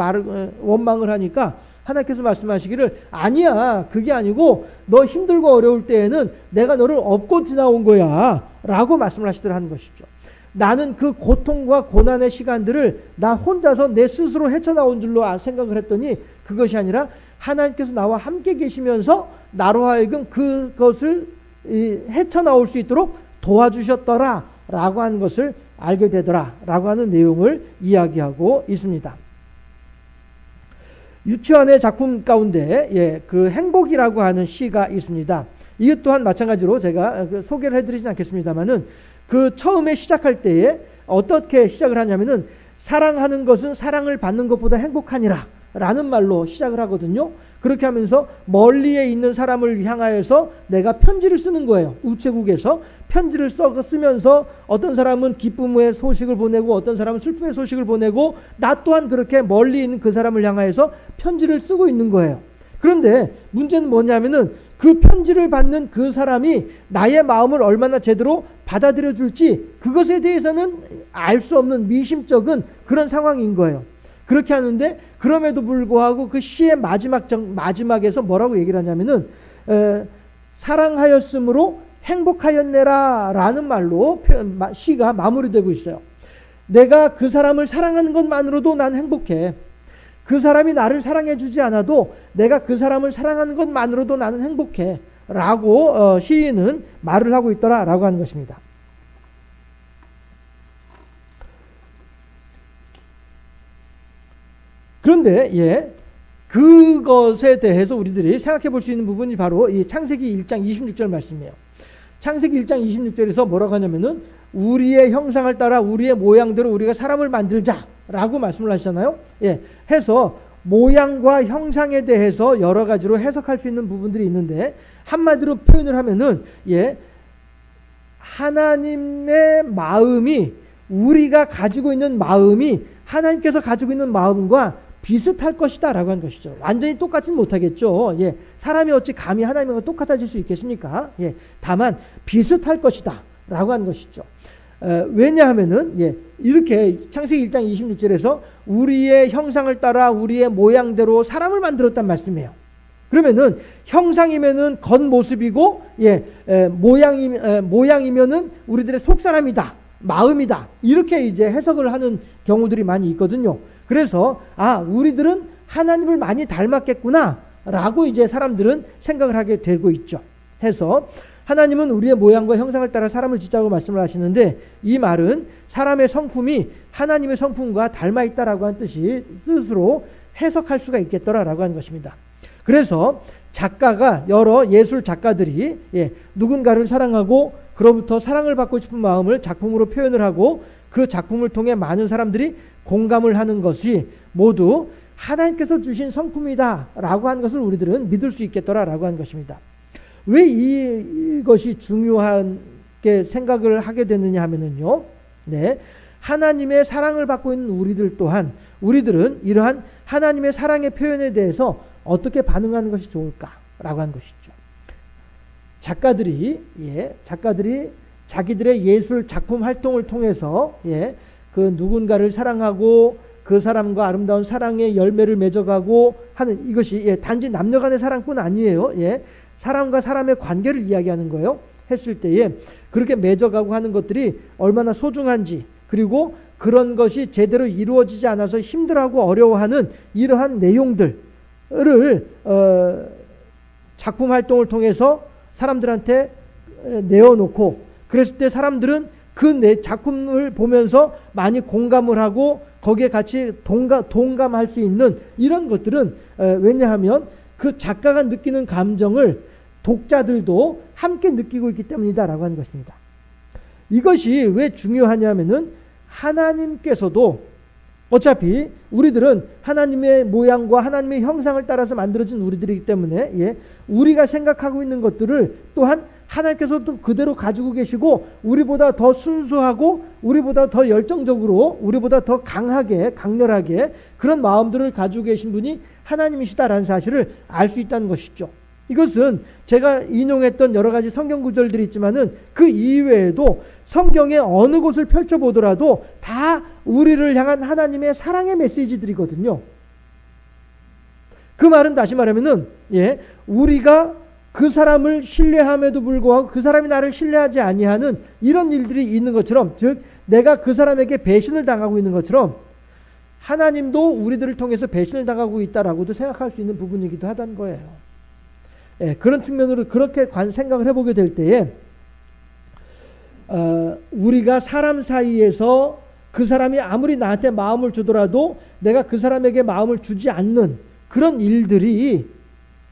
원망을 하니까 하나님께서 말씀하시기를 아니야 그게 아니고 너 힘들고 어려울 때에는 내가 너를 업고 지나온 거야 라고 말씀을 하시더라는 것이죠. 나는 그 고통과 고난의 시간들을 나 혼자서 내 스스로 헤쳐나온 줄로 생각을 했더니 그것이 아니라 하나님께서 나와 함께 계시면서 나로 하여금 그것을 헤쳐나올 수 있도록 도와주셨더라 라고 하는 것을 알게 되더라 라고 하는 내용을 이야기하고 있습니다. 유치원의 작품 가운데 그 행복이라고 하는 시가 있습니다. 이것 또한 마찬가지로 제가 소개를 해드리진 않겠습니다만은 그 처음에 시작할 때에 어떻게 시작을 하냐면은 사랑하는 것은 사랑을 받는 것보다 행복하니라 라는 말로 시작을 하거든요. 그렇게 하면서 멀리에 있는 사람을 향하여서 내가 편지를 쓰는 거예요. 우체국에서 편지를 쓰면서 어떤 사람은 기쁨의 소식을 보내고 어떤 사람은 슬픔의 소식을 보내고 나 또한 그렇게 멀리 있는 그 사람을 향하여서 편지를 쓰고 있는 거예요. 그런데 문제는 뭐냐면은 그 편지를 받는 그 사람이 나의 마음을 얼마나 제대로 받아들여 줄지 그것에 대해서는 알 수 없는 미심쩍은 그런 상황인 거예요. 그렇게 하는데 그럼에도 불구하고 그 시의 마지막에서 뭐라고 얘기를 하냐면은 사랑하였으므로 행복하였네라 라는 말로 시가 마무리되고 있어요. 내가 그 사람을 사랑하는 것만으로도 난 행복해. 그 사람이 나를 사랑해 주지 않아도 내가 그 사람을 사랑하는 것만으로도 나는 행복해 라고 시인은 말을 하고 있더라 라고 하는 것입니다. 그런데 그것에 대해서 우리들이 생각해 볼 수 있는 부분이 바로 이 창세기 1장 26절 말씀이에요. 창세기 1장 26절에서 뭐라고 하냐면은 우리의 형상을 따라 우리의 모양대로 우리가 사람을 만들자 라고 말씀을 하시잖아요. 해서 모양과 형상에 대해서 여러 가지로 해석할 수 있는 부분들이 있는데 한마디로 표현을 하면은 하나님의 마음이 우리가 가지고 있는 마음이 하나님께서 가지고 있는 마음과 비슷할 것이다 라고 하는 것이죠. 완전히 똑같지는 못하겠죠. 사람이 어찌 감히 하나님과 똑같아질 수 있겠습니까? 다만 비슷할 것이다 라고 하는 것이죠. 왜냐하면은 이렇게 창세기 1장 26절에서 우리의 형상을 따라 우리의 모양대로 사람을 만들었단 말씀이에요. 그러면은 형상이면은 겉모습이고 모양이면은 우리들의 속사람이다 마음이다 이렇게 이제 해석을 하는 경우들이 많이 있거든요. 그래서 우리들은 하나님을 많이 닮았겠구나 라고 이제 사람들은 생각을 하게 되고 있죠. 해서 하나님은 우리의 모양과 형상을 따라 사람을 짓자고 말씀을 하시는데 이 말은 사람의 성품이 하나님의 성품과 닮아 있다라고 하는 뜻으로 해석할 수가 있겠더라라고 하는 것입니다. 그래서 작가가 여러 예술 작가들이 누군가를 사랑하고 그로부터 사랑을 받고 싶은 마음을 작품으로 표현을 하고 그 작품을 통해 많은 사람들이 공감을 하는 것이 모두 하나님께서 주신 성품이다 라고 하는 것을 우리들은 믿을 수 있겠더라라고 하는 것입니다. 왜 이것이 중요하게 생각을 하게 됐느냐 하면은요. 하나님의 사랑을 받고 있는 우리들 또한 우리들은 이러한 하나님의 사랑의 표현에 대해서 어떻게 반응하는 것이 좋을까라고 하는 것이죠. 작가들이 자기들의 예술 작품 활동을 통해서 그 누군가를 사랑하고 그 사람과 아름다운 사랑의 열매를 맺어가고 하는 이것이 단지 남녀 간의 사랑뿐 아니에요. 사람과 사람의 관계를 이야기하는 거예요. 했을 때에 그렇게 맺어가고 하는 것들이 얼마나 소중한지 그리고 그런 것이 제대로 이루어지지 않아서 힘들어하고 어려워하는 이러한 내용들을 작품 활동을 통해서 사람들한테 내어놓고 그랬을 때 사람들은 그 작품을 보면서 많이 공감을 하고 거기에 같이 동감할 수 있는 이런 것들은 왜냐하면 그 작가가 느끼는 감정을 독자들도 함께 느끼고 있기 때문이다라고 하는 것입니다. 이것이 왜 중요하냐면은 하나님께서도 어차피 우리들은 하나님의 모양과 하나님의 형상을 따라서 만들어진 우리들이기 때문에 우리가 생각하고 있는 것들을 또한 하나님께서도 그대로 가지고 계시고 우리보다 더 순수하고 우리보다 더 열정적으로 우리보다 더 강하게 강렬하게 그런 마음들을 가지고 계신 분이 하나님이시다라는 사실을 알 수 있다는 것이죠. 이것은 제가 인용했던 여러 가지 성경 구절들이 있지만은 그 이외에도 성경의 어느 곳을 펼쳐보더라도 다 우리를 향한 하나님의 사랑의 메시지들이거든요. 그 말은 다시 말하면은 우리가 그 사람을 신뢰함에도 불구하고 그 사람이 나를 신뢰하지 아니하는 이런 일들이 있는 것처럼, 즉 내가 그 사람에게 배신을 당하고 있는 것처럼 하나님도 우리들을 통해서 배신을 당하고 있다라고도 생각할 수 있는 부분이기도 하다는 거예요. 그런 측면으로 그렇게 생각을 해보게 될 때에 우리가 사람 사이에서 그 사람이 아무리 나한테 마음을 주더라도 내가 그 사람에게 마음을 주지 않는 그런 일들이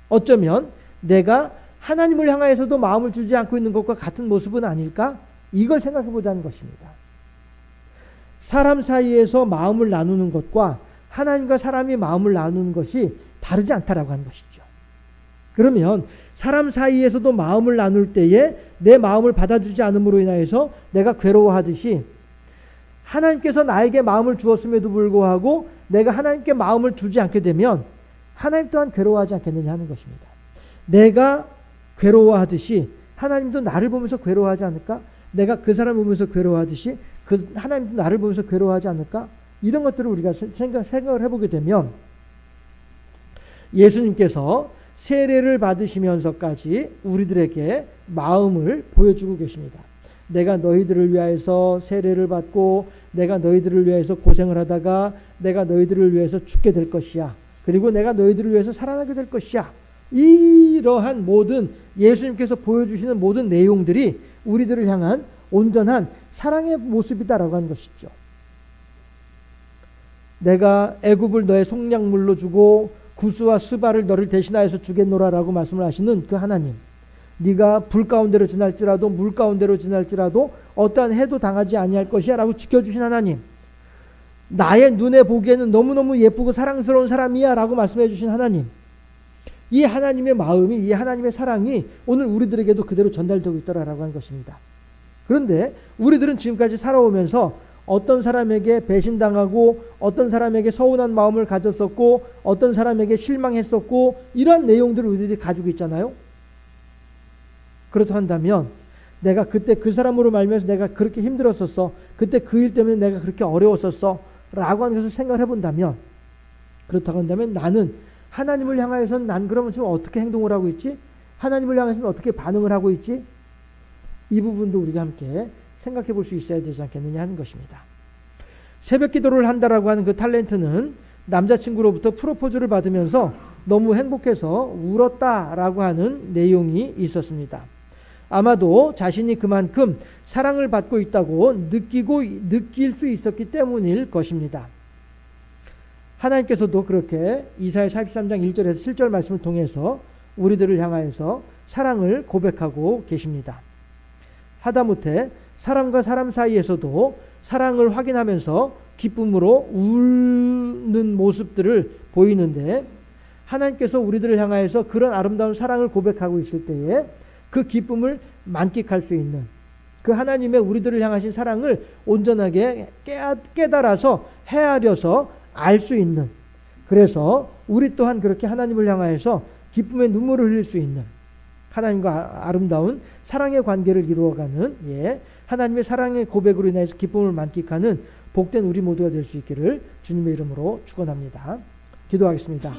어쩌면 내가 하나님을 향하여서도 마음을 주지 않고 있는 것과 같은 모습은 아닐까? 이걸 생각해 보자는 것입니다. 사람 사이에서 마음을 나누는 것과 하나님과 사람이 마음을 나누는 것이 다르지 않다라고 하는 것이죠. 그러면 사람 사이에서도 마음을 나눌 때에 내 마음을 받아주지 않음으로 인하여서 내가 괴로워하듯이 하나님께서 나에게 마음을 주었음에도 불구하고 내가 하나님께 마음을 주지 않게 되면 하나님 또한 괴로워하지 않겠느냐 하는 것입니다. 내가 괴로워하듯이 하나님도 나를 보면서 괴로워하지 않을까? 내가 그 사람을 보면서 괴로워하듯이 하나님도 나를 보면서 괴로워하지 않을까? 이런 것들을 우리가 생각을 해보게 되면 예수님께서 세례를 받으시면서까지 우리들에게 마음을 보여주고 계십니다. 내가 너희들을 위하여서 세례를 받고 내가 너희들을 위하여서 고생을 하다가 내가 너희들을 위해서 죽게 될 것이야. 그리고 내가 너희들을 위해서 살아나게 될 것이야. 이러한 모든 예수님께서 보여주시는 모든 내용들이 우리들을 향한 온전한 사랑의 모습이다라고 하는 것이죠. 내가 애굽을 너의 속량물로 주고 구스와 스바를 너를 대신하여서 주겠노라라고 말씀을 하시는 그 하나님, 네가 불 가운데로 지날지라도 물 가운데로 지날지라도 어떠한 해도 당하지 아니할 것이야 라고 지켜주신 하나님, 나의 눈에 보기에는 너무너무 예쁘고 사랑스러운 사람이야 라고 말씀해 주신 하나님, 이 하나님의 마음이, 이 하나님의 사랑이 오늘 우리들에게도 그대로 전달되고 있더라라고 하는 것입니다. 그런데 우리들은 지금까지 살아오면서 어떤 사람에게 배신당하고 어떤 사람에게 서운한 마음을 가졌었고 어떤 사람에게 실망했었고 이런 내용들을 우리들이 가지고 있잖아요. 그렇다 한다면 내가 그때 그 사람으로 말미암아서 내가 그렇게 힘들었었어, 그때 그 일 때문에 내가 그렇게 어려웠었어 라고 하는 것을 생각을 해본다면, 그렇다고 한다면 나는 하나님을 향하여서는 난 그러면 지금 어떻게 행동을 하고 있지? 하나님을 향해서는 어떻게 반응을 하고 있지? 이 부분도 우리가 함께 생각해 볼 수 있어야 되지 않겠느냐 하는 것입니다. 새벽 기도를 한다라고 하는 그 탤런트는 남자친구로부터 프로포즈를 받으면서 너무 행복해서 울었다라고 하는 내용이 있었습니다. 아마도 자신이 그만큼 사랑을 받고 있다고 느낄 수 있었기 때문일 것입니다. 하나님께서도 그렇게 이사야 43장 1절에서 7절 말씀을 통해서 우리들을 향하여서 사랑을 고백하고 계십니다. 하다못해 사람과 사람 사이에서도 사랑을 확인하면서 기쁨으로 우는 모습들을 보이는데, 하나님께서 우리들을 향하여서 그런 아름다운 사랑을 고백하고 있을 때에 그 기쁨을 만끽할 수 있는, 그 하나님의 우리들을 향하신 사랑을 온전하게 깨달아서 헤아려서 알 수 있는, 그래서 우리 또한 그렇게 하나님을 향하여서 기쁨의 눈물을 흘릴 수 있는 하나님과 아름다운 사랑의 관계를 이루어가는 하나님의 사랑의 고백으로 인해서 기쁨을 만끽하는 복된 우리 모두가 될 수 있기를 주님의 이름으로 축원합니다. 기도하겠습니다.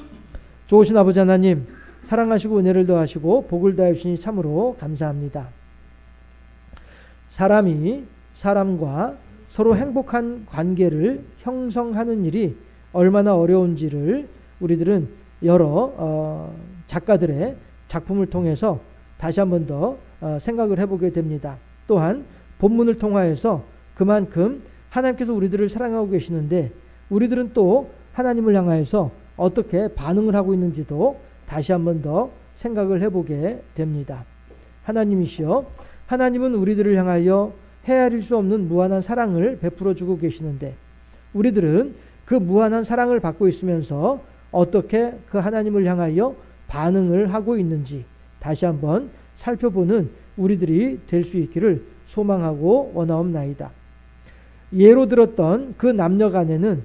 좋으신 아버지 하나님, 사랑하시고 은혜를 더하시고 복을 다해 주시니 참으로 감사합니다. 사람이 사람과 서로 행복한 관계를 형성하는 일이 얼마나 어려운지를 우리들은 여러 작가들의 작품을 통해서 다시 한 번 더 생각을 해보게 됩니다. 또한 본문을 통하여서 그만큼 하나님께서 우리들을 사랑하고 계시는데 우리들은 또 하나님을 향하여서 어떻게 반응을 하고 있는지도 다시 한번 더 생각을 해보게 됩니다. 하나님이시여, 하나님은 우리들을 향하여 헤아릴 수 없는 무한한 사랑을 베풀어 주고 계시는데 우리들은 그 무한한 사랑을 받고 있으면서 어떻게 그 하나님을 향하여 반응을 하고 있는지 다시 한번 살펴보는 우리들이 될 수 있기를 소망하고 원하옵나이다. 예로 들었던 그 남녀 간에는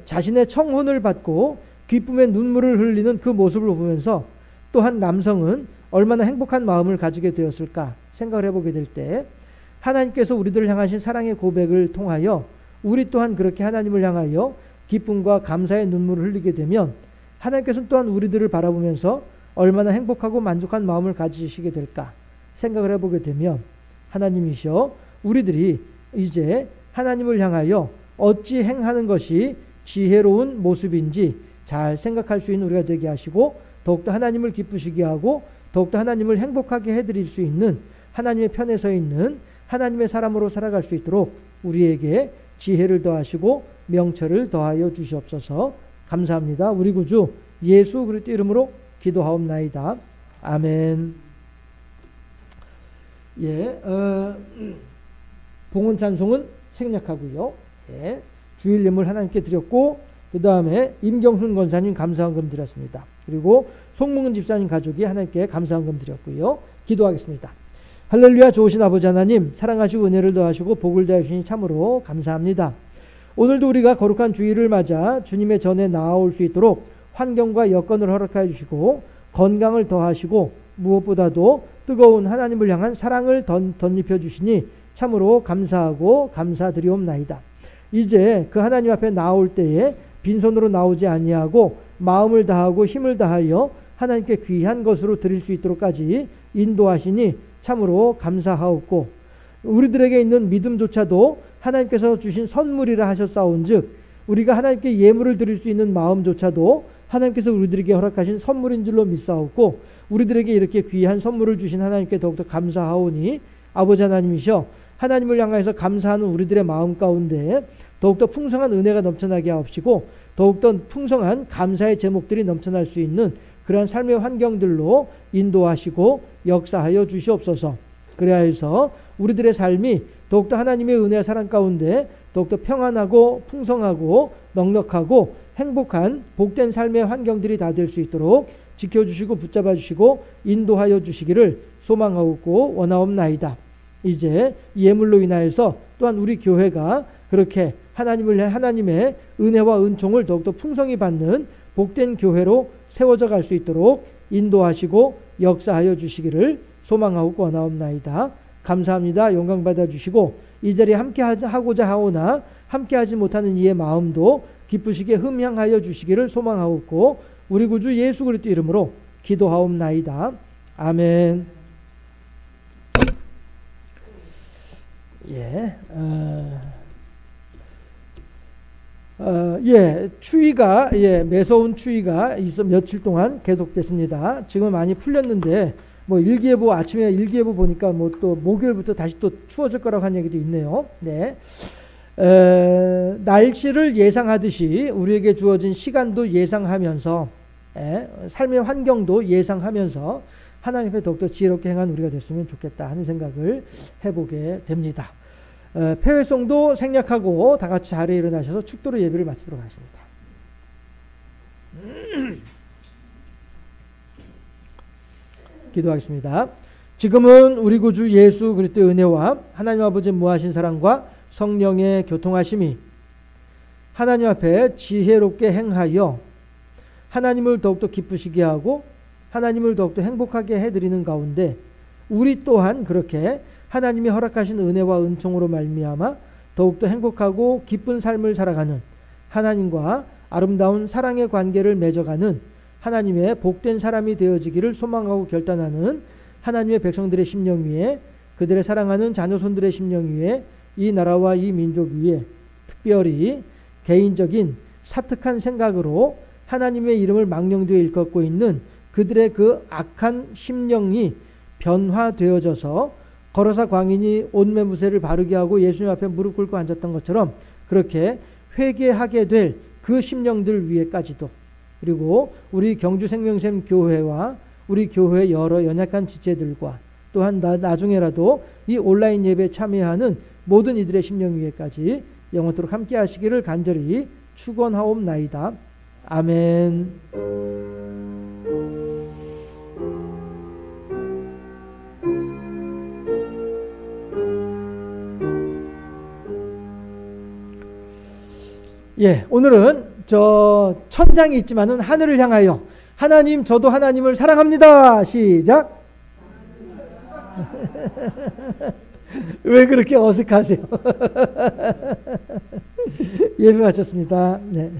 자신의 청혼을 받고 기쁨의 눈물을 흘리는 그 모습을 보면서 또한 남성은 얼마나 행복한 마음을 가지게 되었을까 생각을 해보게 될 때 하나님께서 우리들을 향하신 사랑의 고백을 통하여 우리 또한 그렇게 하나님을 향하여 기쁨과 감사의 눈물을 흘리게 되면 하나님께서는 또한 우리들을 바라보면서 얼마나 행복하고 만족한 마음을 가지시게 될까 생각을 해보게 되면 하나님이시여 우리들이 이제 하나님을 향하여 어찌 행하는 것이 지혜로운 모습인지 잘 생각할 수 있는 우리가 되게 하시고 더욱더 하나님을 기쁘시게 하고 더욱더 하나님을 행복하게 해드릴 수 있는 하나님의 편에 서 있는 하나님의 사람으로 살아갈 수 있도록 우리에게 지혜를 더하시고 명철을 더하여 주시옵소서. 감사합니다. 우리 구주 예수 그리스도 이름으로 기도하옵나이다. 아멘. 예, 봉헌 찬송은 생략하고요. 예, 주일 예물 하나님께 드렸고 그 다음에 임경순 권사님 감사헌금 드렸습니다. 그리고 송문근 집사님 가족이 하나님께 감사헌금 드렸고요. 기도하겠습니다. 할렐루야. 좋으신 아버지 하나님, 사랑하시고 은혜를 더하시고 복을 더하시니 참으로 감사합니다. 오늘도 우리가 거룩한 주일을 맞아 주님의 전에 나아올 수 있도록 환경과 여건을 허락하여 주시고 건강을 더하시고 무엇보다도 뜨거운 하나님을 향한 사랑을 덧입혀 주시니 참으로 감사하고 감사드리옵나이다. 이제 그 하나님 앞에 나올 때에 빈손으로 나오지 아니하고 마음을 다하고 힘을 다하여 하나님께 귀한 것으로 드릴 수 있도록까지 인도하시니 참으로 감사하옵고 우리들에게 있는 믿음조차도 하나님께서 주신 선물이라 하셨사온즉 우리가 하나님께 예물을 드릴 수 있는 마음조차도 하나님께서 우리들에게 허락하신 선물인 줄로 믿사옵고 우리들에게 이렇게 귀한 선물을 주신 하나님께 더욱더 감사하오니 아버지 하나님이셔 하나님을 향하여서 감사하는 우리들의 마음 가운데 더욱더 풍성한 은혜가 넘쳐나게 하옵시고 더욱더 풍성한 감사의 제목들이 넘쳐날 수 있는 그러한 삶의 환경들로 인도하시고 역사하여 주시옵소서. 그래야 해서 우리들의 삶이 더욱더 하나님의 은혜와 사랑 가운데 더욱더 평안하고 풍성하고 넉넉하고 행복한 복된 삶의 환경들이 다 될 수 있도록 지켜주시고 붙잡아 주시고 인도하여 주시기를 소망하고 원하옵나이다. 이제 예물로 인하여서 또한 우리 교회가 그렇게 하나님의 은혜와 은총을 더욱더 풍성히 받는 복된 교회로 세워져 갈 수 있도록 인도하시고 역사하여 주시기를 소망하고 원하옵나이다. 감사합니다. 영광 받아주시고 이 자리에 함께 하고자 하오나 함께 하지 못하는 이의 마음도 기쁘시게 흠향하여 주시기를 소망하옵고 우리 구주 예수 그리스도 이름으로 기도하옵나이다. 아멘. 추위가 매서운 추위가 며칠 동안 계속됐습니다. 지금 많이 풀렸는데 뭐 일기예보 아침에 일기예보 보니까 뭐 또 목요일부터 다시 또 추워질 거라고 한 얘기도 있네요. 네. 날씨를 예상하듯이 우리에게 주어진 시간도 예상하면서 삶의 환경도 예상하면서 하나님 앞에 더욱더 지혜롭게 행한 우리가 됐으면 좋겠다 하는 생각을 해보게 됩니다. 폐회송도 생략하고 다 같이 자리에 일어나셔서 축도로 예배를 마치도록 하겠습니다. 기도하겠습니다. 지금은 우리 구주 예수 그리스도의 은혜와 하나님 아버지의 무하신 사랑과 성령의 교통하심이 하나님 앞에 지혜롭게 행하여 하나님을 더욱더 기쁘시게 하고 하나님을 더욱더 행복하게 해드리는 가운데 우리 또한 그렇게 하나님이 허락하신 은혜와 은총으로 말미암아 더욱더 행복하고 기쁜 삶을 살아가는 하나님과 아름다운 사랑의 관계를 맺어가는 하나님의 복된 사람이 되어지기를 소망하고 결단하는 하나님의 백성들의 심령 위에 그들의 사랑하는 자녀손들의 심령 위에 이 나라와 이 민족 위에 특별히 개인적인 사특한 생각으로 하나님의 이름을 망령되어 일컫고 있는 그들의 그 악한 심령이 변화되어져서 거로사 광인이 옷매무새를 바르게 하고 예수님 앞에 무릎 꿇고 앉았던 것처럼 그렇게 회개하게 될 그 심령들 위에까지도 그리고 우리 경주 생명샘 교회와 우리 교회 여러 연약한 지체들과 또한 나중에라도 이 온라인 예배에 참여하는 모든 이들의 심령 위에까지 영원토록 함께 하시기를 간절히 축원하옵나이다. 아멘. 예, 오늘은 저 천장이 있지만은 하늘을 향하여 하나님, 저도 하나님을 사랑합니다. 시작. 왜 그렇게 어색하세요? 예배 마쳤습니다. 네.